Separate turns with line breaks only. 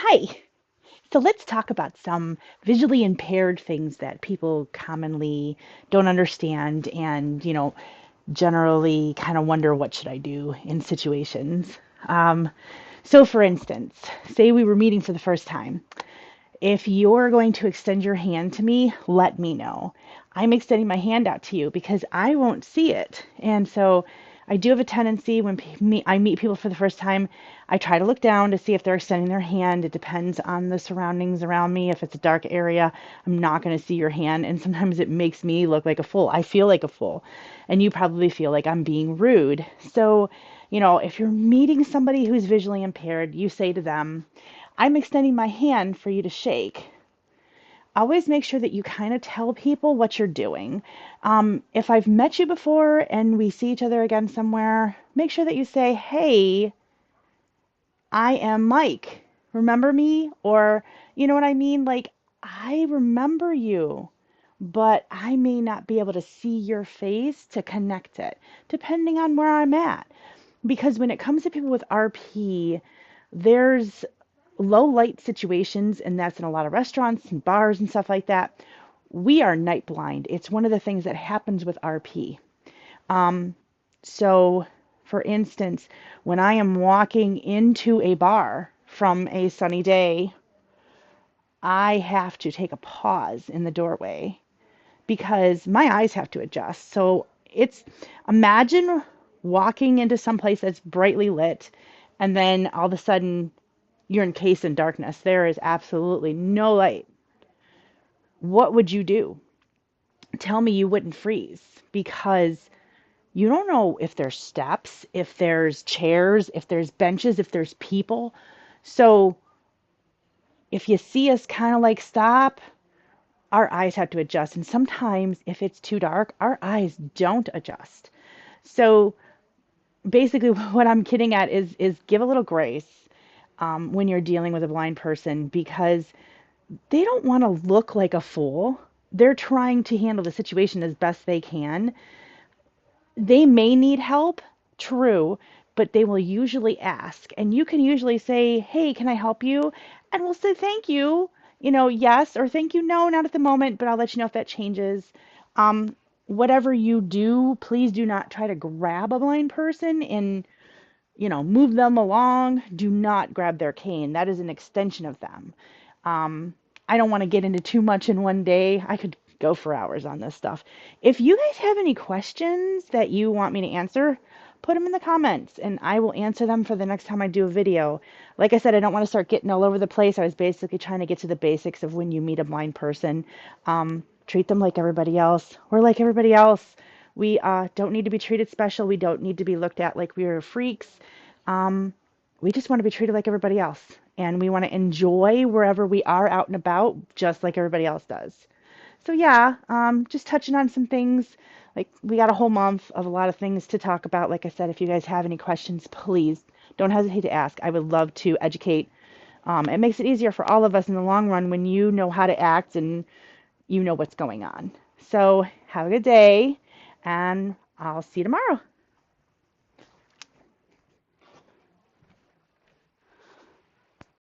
Hi. So let's talk about some visually impaired things that people commonly don't understand and, generally kind of wonder what should I do in situations. Um, so for instance, say we were meeting for the first time. If you're going to extend your hand to me, let me know. I'm extending my hand out to you because I won't see it. And so I do have a tendency when I meet people for the first time, I try to look down to see if they're extending their hand. It depends on the surroundings around me. If it's a dark area, I'm not going to see your hand. And sometimes it makes me look like a fool. I feel like a fool. And you probably feel like I'm being rude. So, if you're meeting somebody who's visually impaired, you say to them, I'm extending my hand for you to shake. Always make sure that you kind of tell people what you're doing. If I've met you before and we see each other again somewhere, make sure that you say, hey, I am Mike. Remember me? Or, you know what I mean? Like, I remember you, but I may not be able to see your face to connect it, depending on where I'm at. Because when it comes to people with RP, there's low light situations, and that's in a lot of restaurants and bars and stuff like that. We are night blind. It's one of the things that happens with RP. So, for instance, when I am walking into a bar from a sunny day, I have to take a pause in the doorway because my eyes have to adjust. So, imagine walking into some place that's brightly lit and then all of a sudden you're encased in darkness. There is absolutely no light. What would you do? Tell me you wouldn't freeze because you don't know if there's steps, if there's chairs, if there's benches, if there's people. So if you see us kind of like stop, our eyes have to adjust. And sometimes if it's too dark, our eyes don't adjust. So basically what I'm getting at is give a little grace when you're dealing with a blind person because they don't want to look like a fool. They're trying to handle the situation as best they can. They may need help, true, but they will usually ask. And you can usually say, hey, can I help you? And we'll say, thank you, yes, or thank you, no, not at the moment, but I'll let you know if that changes. Um, Whatever you do, please do not try to grab a blind person and, move them along. Do not grab their cane. That is an extension of them. Um, I don't want to get into too much in one day. I could go for hours on this stuff. If you guys have any questions that you want me to answer, put them in the comments and I will answer them for the next time I do a video. Like I said, I don't want to start getting all over the place. I was basically trying to get to the basics of when you meet a blind person. Treat them like everybody else. We're like everybody else. We don't need to be treated special. We don't need to be looked at like we are freaks. Um, we just want to be treated like everybody else. And we want to enjoy wherever we are out and about, just like everybody else does. So yeah, just touching on some things. Like we got a whole month of a lot of things to talk about. Like I said, if you guys have any questions, please don't hesitate to ask. I would love to educate. It makes it easier for all of us in the long run when you know how to act and you know what's going on. So have a good day, and I'll see you tomorrow.